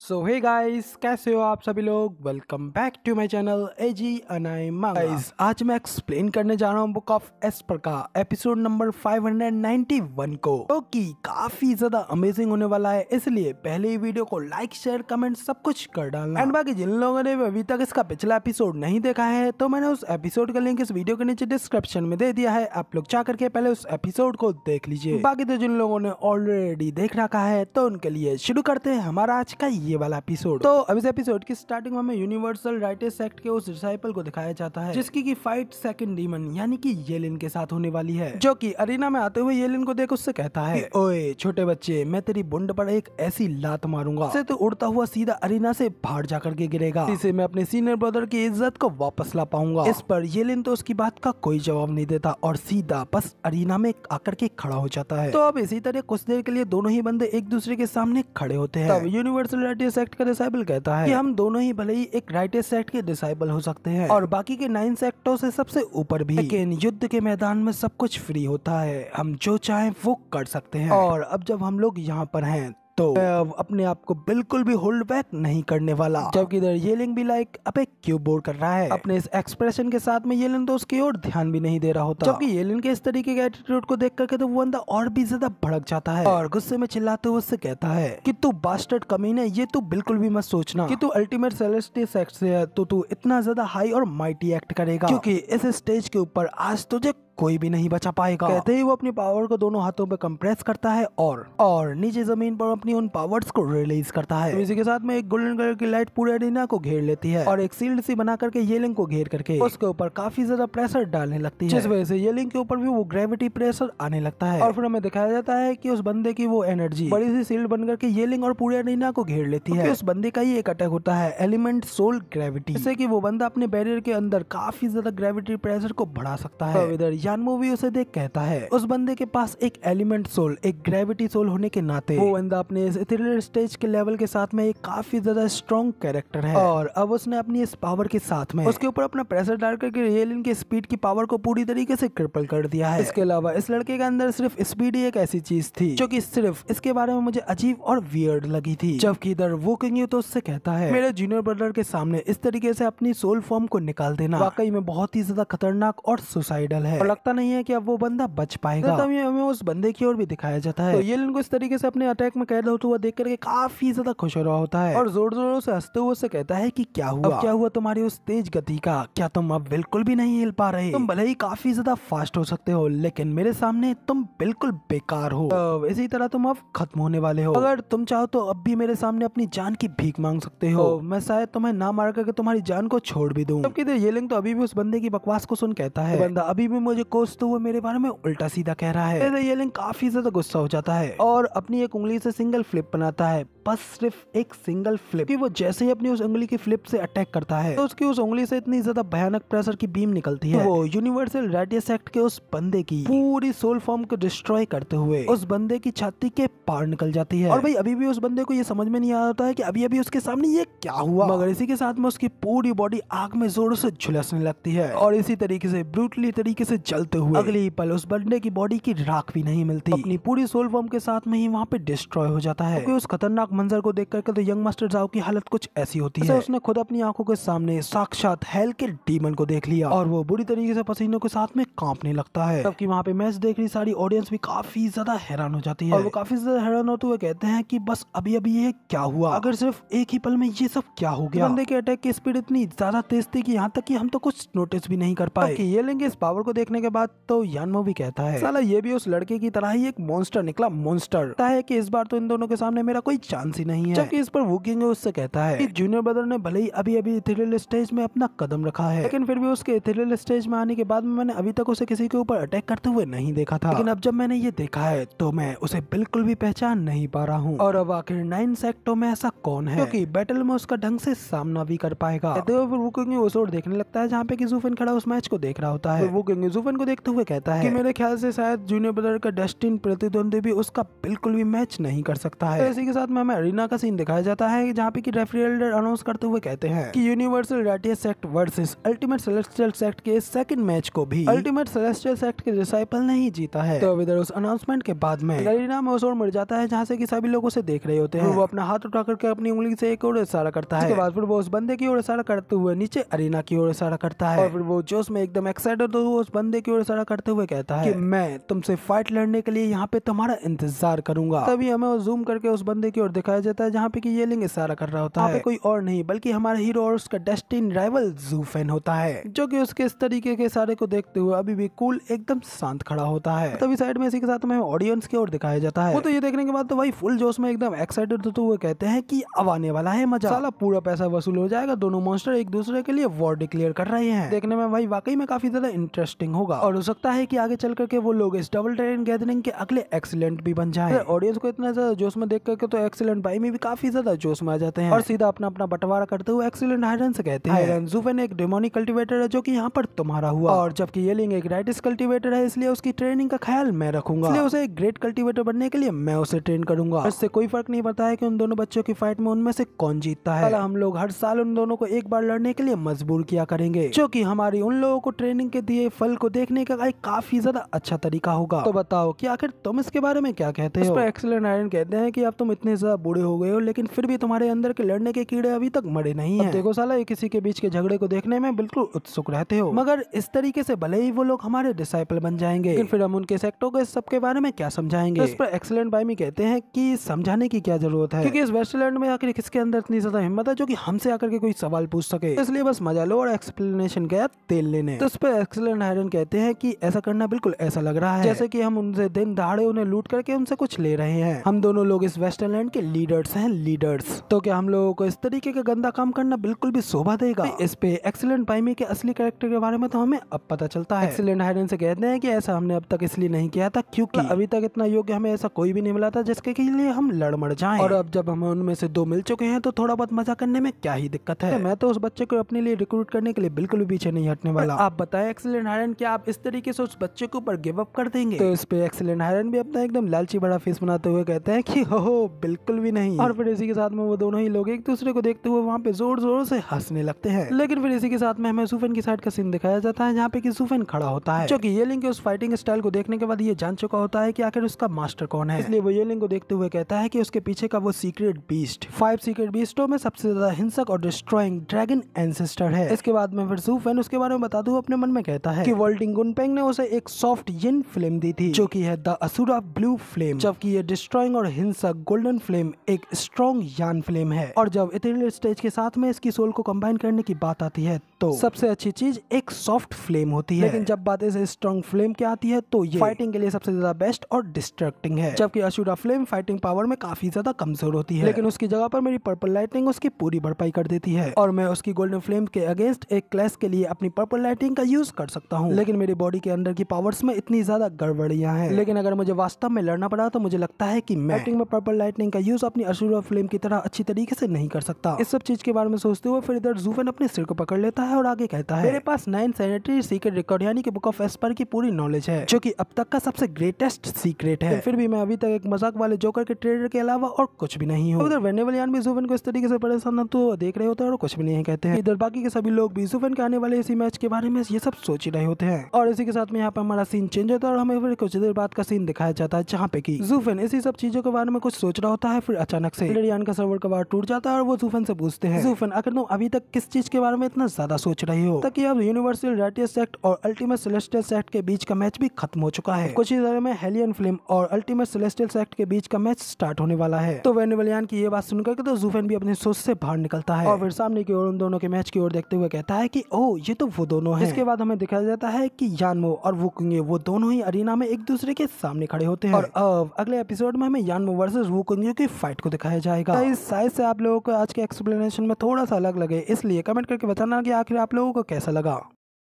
सो hey guys, कैसे हो आप सभी लोग। Welcome back to my channel एजी अनाई मांगा। आज मैं एक्सप्लेन करने जा रहा हूँ बुक ऑफ एस्पर का एपिसोड नंबर 591 को, जो कि काफी ज्यादा अमेजिंग होने वाला है। इसलिए पहले ही वीडियो को लाइक शेयर कमेंट सब कुछ कर डालना। एंड बाकी जिन लोगों ने अभी तक इसका पिछला एपिसोड नहीं देखा है तो मैंने उस एपिसोड का लिंक इस वीडियो के नीचे डिस्क्रिप्शन में दे दिया है, आप लोग जा करके पहले उस एपिसोड को देख लीजिए। बाकी तो जिन लोगों ने ऑलरेडी देख रखा है तो उनके लिए शुरू करते हैं हमारा आज का ये वाला एपिसोड। तो अब इस एपिसोड की स्टार्टिंग में हमें यूनिवर्सल राइटेस सेक्ट के उस डिसाइपल को दिखाया जाता है जिसकी की फाइट सेकंड डीमन यानी कि येलिन के साथ होने वाली है, जो कि अरीना में आते हुए येलिन को देख उससे कहता है, ओए छोटे बच्चे, मैं तेरी बुंड पर एक ऐसी लात मारूंगा से तो उड़ता हुआ सीधा अरीना से बाहर जाकर के गिरेगा, इसे मैं अपने सीनियर ब्रदर की इज्जत को वापस ला पाऊंगा। इस पर येलिन तो उसकी बात का कोई जवाब नहीं देता और सीधा बस अरीना में आकर के खड़ा हो जाता है। तो अब इसी तरह कुछ देर के लिए दोनों ही बंदे एक दूसरे के सामने खड़े होते हैं। तब यूनिवर्सल राइटेस सेक्ट का डिसाइबल कहता है कि हम दोनों ही भले ही एक राइटेस सेक्ट के डिसाइबल हो सकते हैं और बाकी के 9 सेक्टों से सबसे ऊपर भी, लेकिन युद्ध के मैदान में सब कुछ फ्री होता है, हम जो चाहें वो कर सकते हैं। और अब जब हम लोग यहाँ पर हैं तो अपने आप को बिल्कुल भी होल्ड बैक नहीं करने वाला। जबकि इधर येलिन भी लाइक अबे क्यों बोर कर रहा है, अपने इस एक्सप्रेशन के साथ में येलिन तो उसकी ओर ध्यान भी नहीं दे रहा होता। जबकि येलिन के इस तरीके के एटीट्यूड को देख करके तो वो बंदा और भी ज्यादा भड़क जाता है और गुस्से में चिल्लाते हुए उससे कहता है कि तू बास्टर्ड कमीने, ये तू बिल्कुल भी मत सोचना कि तू अल्टीमेट सेलेस्टियल सेक्ट से है तो तू इतना ज्यादा हाई और माइटी एक्ट करेगा, क्योंकि इस स्टेज के ऊपर आज तुझे कोई भी नहीं बचा पाएगा। कहते ही वो अपनी पावर को दोनों हाथों पे कंप्रेस करता है और नीचे जमीन पर अपनी उन पावर्स को रिलीज करता है। इसी के साथ में एक गोल्डन कलर की लाइट पूरे अरीना को घेर लेती है और एक सील्ड सी बना करके येलिन को घेर करके उसके ऊपर काफी ज्यादा प्रेशर डालने लगती है, जिस वजह से येलिन के ऊपर भी वो ग्रेविटी प्रेशर आने लगता है। और फिर हमें दिखाया जाता है कि उस बंदे की वो एनर्जी बड़ी सी सील्ड बन करके येलिन और पूरे अरीना को घेर लेती है। उस बंदे का ही एक अटैक होता है एलिमेंट सोल ग्रेविटी, जिससे कि वो बंदा अपने बैरियर के अंदर काफी ज्यादा ग्रेविटी प्रेशर को बढ़ा सकता है। इधर यानमो भी उसे कहता है उस बंदे के पास एक एलिमेंट सोल, एक ग्रेविटी सोल होने के नाते वो बंदा अपने इस इथेरियल स्टेज के लेवल के साथ में एक काफी ज्यादा स्ट्रॉन्ग कैरेक्टर है। और अब उसने अपनी इस पावर के साथ में उसके ऊपर अपना प्रेशर डाल करके येलिन की स्पीड की पावर को पूरी तरीके से क्रिपल कर दिया है। इसके अलावा इस लड़के के अंदर सिर्फ स्पीड ही एक ऐसी चीज थी जो कि सिर्फ इसके बारे में मुझे अजीब और वियर्ड लगी थी। जबकि इधर वो किंग तो उससे कहता है, मेरे जूनियर ब्रदर के सामने इस तरीके से अपनी सोल फॉर्म को निकाल देना वाकई में बहुत ही ज्यादा खतरनाक और सुसाइडल है और लगता नहीं है कि अब वो बंदा बच पाएगा। तब हमें उस बंदे की ओर भी दिखाया जाता है। तो येलिन को इस तरीके से अपने अटैक में कैद होता हुआ देख करके काफी ज्यादा खुश हो रहा होता है और जोर जोरों से हंसते हुए उससे कहता है कि क्या हुआ, अब क्या हुआ तुम्हारी उस तेज गति का, क्या तुम अब बिल्कुल भी नहीं हिल पा रहे? तुम भले ही काफी ज्यादा फास्ट हो सकते हो लेकिन मेरे सामने तुम बिल्कुल बेकार हो, तो इसी तरह तुम अब खत्म होने वाले हो। अगर तुम चाहो तो अब भी मेरे सामने अपनी जान की भीख मांग सकते हो, मैं शायद तुम्हें ना मार करके तुम्हारी जान को छोड़ भी दूं। जबकि येलिन तो अभी भी उस बंदे की बकवास को सुन कहता है, बंदा अभी भी मुझे कोसते हुए मेरे बारे में उल्टा सीधा कह रहा है। येलिन काफी ज्यादा गुस्सा हो जाता है और अपनी एक उंगली से सिंगल फ्लिप बनाता है, बस सिर्फ एक सिंगल फ्लिप कि वो जैसे ही अपनी उस उंगली की फ्लिप से अटैक करता है तो उसकी उस उंगली से इतनी ज्यादा भयानक प्रेशर की बीम निकलती है, तो वो यूनिवर्सल राइटेस सेक्ट के उस बंदे की पूरी सोल फॉर्म को डिस्ट्रॉय करते हुए उस बंदे की छाती के पार निकल जाती है। और भाई अभी भी उस बंदे को ये समझ में नहीं आ रहा है कि अभी अभी उसके सामने ये क्या हुआ, मगर इसी के साथ में उसकी पूरी बॉडी आग में जोरों से झुलसने लगती है और इसी तरीके से ब्रूटली तरीके से जलते हुए अगले ही पल उस बंदे की बॉडी की राख भी नहीं मिलती, अपनी पूरी सोल फॉर्म के साथ में ही वहाँ पे डिस्ट्रॉय हो जाता है। उस खतरनाक मंजर को देख करके तो यंग मास्टर जाओ की हालत कुछ ऐसी होती है, उसने खुद अपनी आंखों के सामने साक्षात हेल के डीमन को देख लिया और वो बुरी तरीके से पसीनों के साथ में कांपने लगता है। जबकि वहाँ पे मैच देख रही सारी ऑडियंस भी काफी ज्यादा हैरान हो जाती है और वो काफी ज्यादा हैरान होते हुए कहते हैं कि बस अभी अभी ये क्या हुआ, अगर सिर्फ एक ही पल में ये सब क्या हो गया। बंदे के अटैक की स्पीड इतनी ज्यादा तेज थी कि यहाँ तक कि हम तो कुछ नोटिस भी नहीं कर पाए। ये लेंगे इस पावर को देखने के बाद तो यानमो भी कहता है, साला ये भी उस लड़के की तरह ही एक मॉन्स्टर निकला, मॉन्स्टर है कि इस बार तो इन दोनों के सामने मेरा कोई चांस ही नहीं है। जबकि इस पर वुकिंग उससे कहता है कि जूनियर ब्रदर ने भले ही अभी अभी इथेरियल स्टेज में अपना कदम रखा है लेकिन फिर भी उसके इथेरियल स्टेज में आने के बाद में मैंने अभी तक उसे किसी के ऊपर अटैक करते हुए नहीं देखा था, लेकिन अब जब मैंने ये देखा है तो मैं उसे बिल्कुल भी पहचान नहीं पा रहा हूँ। और अब आखिर 9 सेक्टों में ऐसा कौन है क्योंकि बैटल में उसका ढंग से सामना भी कर पाएगा। कहते हुए फिर वुकिंग उस ओर देखने लगता है जहाँ पे कि ज़ूफेन खड़ा उस मैच को देख रहा होता है। वुकिंग ज़ूफेन को देखते हुए कहता है कि मेरे ख्याल से शायद जूनियर ब्रदर का डेस्टिन प्रतिद्वंदी भी उसका बिल्कुल भी मैच नहीं कर सकता है। तो इसी के साथ में हमें हमें अरीना का सीन दिखाया जाता है जहाँ पे कि रेफरी एल्डर अनाउंस करते हुए कहते हैं कि universal radius sect versus ultimate celestial sect के सेकंड मैच को भी अल्टीमेट सेलेस्टियल सेक्ट के डिसाइपल नहीं जीता है। तो इधर उस अनाउंसमेंट के बाद में अरीना में उस ओर मर जाता है जहाँ से कि सभी लोग उसे देख रहे होते हैं। वो अपना हाथ उठा करके अपनी उंगली से एक ओर इशारा करता है। उसके बाद फिर वो उस बंदे की ओर इशारा करते हुए नीचे अरीना की ओर इशारा करता है और फिर वो जोश में एकदम एक्साइटेड तो वो उस बंदे की ओर इशारा करते हुए कहता है कि मैं तुमसे फाइट लड़ने के लिए यहाँ पे तुम्हारा इंतजार करूंगा। तभी हमें जूम करके उस बंदे की ओर दिखाया जाता है जहाँ पे कि येलिंग इशारा कर रहा होता है। कोई और नहीं बल्कि हमारा हीरो और उसका डेस्टिन राइवल ज़ूफेन होता है, जो कि उसके इस तरीके के इशारे को देखते हुए अभी भी कूल एकदम शांत खड़ा होता है। तभी साइड में इसी के साथ हमें ऑडियंस की ओर दिखाया जाता है। वो तो ये देखने के बाद तो भाई फुल जोश में एकदम एक्साइटेड होते हुए कहते हैं कि अब आने वाला है मजा, साला पूरा पैसा वसूल हो जाएगा। दोनों मॉन्स्टर एक दूसरे के लिए वॉर डिक्लेयर कर रहे हैं। देखने में भाई वाकई में काफी ज्यादा इंटरेस्टिंग होगा और हो सकता है कि आगे चल करके वो लोग इस डबल ड्रैगन गैदरिंग के अगले एक्सीलेंट भी बन जाएं। ऑडियंस को इतना ज्यादा जोश में देख करके तो एक्सीलेंट भाई में भी काफी ज्यादा जोश में आ जाते हैं और सीधा अपना अपना बंटवारा करते हुए एक्सीलेंट हायरन से कहते हैं हायरन ज़ूफेन एक डेमोनिक कल्टीवेटर है जो कि यहाँ पर तुम्हारा हुआ, और जबकि येलिंग एक राइटिस कल्टीवेटर है इसलिए उसकी ट्रेनिंग का ख्याल मैं रखूंगा, इसलिए उसे एक ग्रेट कल्टीवेटर बनने के लिए मैं उसे ट्रेन करूंगा। इससे कोई फर्क नहीं पड़ता है कि उन दोनों बच्चों की फाइट में उनमें से कौन जीतता है। हम लोग हर साल उन दोनों को एक बार लड़ने के लिए मजबूर किया करेंगे, जो कि हमारी उन लोगों को ट्रेनिंग के दिए फल को देखने का एक काफी ज्यादा अच्छा तरीका होगा। तो बताओ कि आखिर तुम इसके बारे में क्या कहते हो? इस पर एक्सीलेंट हायरन कहते हैं कि अब तुम इतने ज्यादा बूढ़े हो गए हो लेकिन फिर भी तुम्हारे अंदर के लड़ने के कीड़े अभी तक मरे नहीं हैं। देखो साला ये किसी के बीच के झगड़े को देखने में बिल्कुल उत्सुक रहते हो, मगर इस तरीके से भले ही वो लोग हमारे डिसाइपल बन जाएंगे लेकिन फिर हम उनके सेक्टों को इस सब के बारे में क्या समझाएंगे? तो इस पर एक्सीलेंट बाई में कहते हैं कि समझाने की क्या जरूरत है, क्योंकि इस वेस्टलैंड में आखिर किसके अंदर इतनी ज्यादा हिम्मत है जो कि हमसे आकर के कोई सवाल पूछ सके, इसलिए बस मजा लो और एक्सप्लेनेशन गया तेल लेने। तो इस पर एक्सीलेंट हायरन कहते हैं कि ऐसा करना बिल्कुल ऐसा लग रहा है जैसे कि हम उनसे दिन दहाड़े उन्हें लूट करके उनसे कुछ ले रहे हैं। हम दोनों लोग इस वेस्टलैंड के लीडर्स हैं, लीडर्स। तो क्या हम लोगों को इस तरीके का गंदा काम करना बिल्कुल भी शोभा देगा? इस पे एक्सीलेंट बाई के असली कैरेक्टर के बारे में तो हमें अब पता चलता है। एक्सीलेंट हायरन से कहते हैं कि ऐसा हमने अब तक इसलिए नहीं किया था क्योंकि अभी तक इतना योग्य हमें ऐसा कोई भी नहीं मिला था जिसके लिए हम लड़ मर जाएं, और अब जब हमें उनमें से दो मिल चुके हैं तो थोड़ा बहुत मजा करने में क्या ही दिक्कत है। मैं तो उस बच्चे को अपने लिए रिक्रूट करने के लिए बिल्कुल भी पीछे नहीं हटने वाला। आप बताएं एक्सीलेंट हायरन, क्या आप इस तरीके से उस बच्चे के ऊपर गिव अप कर देंगे? तो इस पे एक्सीलेंट हायरन भी अपना एकदम लालची बड़ा फेस बनाते हुए कहते हैं कि हो बिल्कुल भी नहीं, और फिर इसी के साथ में वो दोनों ही लोग एक दूसरे को देखते हुए वहाँ पे जोर जोर से हंसने लगते हैं। लेकिन फिर इसी के साथ में हमें ज़ूफेन की साइड का सीन दिखाया जाता है जहाँ पे कि ज़ूफेन खड़ा होता है, जो कि येलिंग के उस फाइटिंग स्टाइल को देखने के बाद ये जान चुका होता है कि आखिर उसका मास्टर कौन है, इसलिए वो येलिंग को देखते हुए कहता है कि उसके पीछे का वो सीक्रेट बीस्ट 5 सीक्रेट बीस्टों में सबसे ज्यादा हिंसक और डिस्ट्रॉइंग ड्रैगन एंसेस्टर है। इसके बाद में फिर ज़ूफेन उसके बारे में बताते हुए अपने मन में कहता है कि वर्ल्डिंग गुनपेंग ने उसे एक सॉफ्ट यिन फ्लेम दी थी जो कि है द असुरा ब्लू फ्लेम, जबकि ये डिस्ट्रॉइंग और हिंसक गोल्डन फ्लेम एक स्ट्रॉन्ग यान फ्लेम है। और जब इथेरियल स्टेज के साथ में इसकी सोल को कंबाइन करने की बात आती है तो सबसे अच्छी चीज एक सॉफ्ट फ्लेम होती है, लेकिन जब बात इस स्ट्रॉन्ग फ्लेम की आती है तो ये फाइटिंग के लिए सबसे ज्यादा बेस्ट और डिस्ट्रक्टिंग है, जबकि असुरा फ्लेम फाइटिंग पावर में काफी ज्यादा कमजोर होती है। लेकिन उसकी जगह पर मेरी पर्पल लाइटिंग उसकी पूरी भरपाई कर देती है और मैं उसकी गोल्डन फ्लेम के अगेंस्ट एक क्लैश के लिए अपनी पर्पल लाइटिंग का यूज कर सकता हूँ। लेकिन मेरी बॉडी के अंदर की पावर्स में इतनी ज्यादा गड़बड़ियां हैं, लेकिन अगर मुझे वास्तव में लड़ना पड़ा तो मुझे लगता है कि मैं फाइटिंग में पर्पल लाइटिंग का यूज अपनी असुरा फ्लेम की तरह अच्छी तरीके से नहीं कर सकता। इस सब चीज के बारे में सोचते हुए फिर इधर ज़ूफेन अपने सिर को पकड़ लेता है और आगे कहता है मेरे पास 9 सैनिटरी सीक्रेट रिकॉर्ड यानी कि बुक ऑफ एस्पर की पूरी नॉलेज है, जो कि अब तक का सबसे ग्रेटेस्ट सीक्रेट है। फिर भी मैं अभी तक एक मजाक वाले जोकर के ट्रेडर के अलावा और कुछ भी नहीं हूँ। उधर वेनेवलियान भी ज़ूफेन को इस तरीके से परेशान तो देख रहे होते हैं और कुछ भी नहीं कहते हैं। इधर बाकी के सभी लोग भी ज़ूफेन के आने वाले इसी मैच के बारे में ये सब सोच ही रहे होते हैं, और इसी के साथ में यहाँ पे हमारा सीन चेंज होता है और हमें फिर कुछ देर बाद का सीन दिखाया जाता है जहाँ पे कि ज़ूफेन इसी सब चीजों के बारे में कुछ सोच रहा होता है। फिर अचानक से वेनेवलियान का सर्वर का बार टूट जाता है और वो ज़ूफेन से पूछते हैं ज़ूफेन आखिर तुम अभी तक किस चीज के बारे में इतना ज्यादा सोच रही हो, ताकि अब यूनिवर्सल रेडियस सेक्ट और अल्टीमेट सेलेस्टियल सेक्ट के बीच का मैच भी खत्म हो चुका है। कुछ ही देर में हेलियन फ्लेम और अल्टीमेट सेलेस्टियल सेक्ट के बीच का मैच स्टार्ट होने वाला है। तो वेनेवलियान की ये बात सुनकर तो ज़ूफेन भी अपनी सोच से बाहर निकलता है और फिर सामने की ओर उन दोनों के मैच की ओर देखते हुए कहता है कि ओह ये तो वो दोनों हैं। इसके बाद हमें दिखाया जाता है कि यानमो और वुकुंगे वो दोनों ही अरीना में एक दूसरे के सामने खड़े होते हैं, और अब अगले एपिसोड में हमें यानमो वर्सेस वुकुंगे की फाइट को दिखाया जाएगा। इस साइज से आप लोगों को आज के एक्सप्लेनेशन में थोड़ा सा अलग लगे, इसलिए कमेंट करके बताना कि आखिर आप लोगों को कैसा लगा।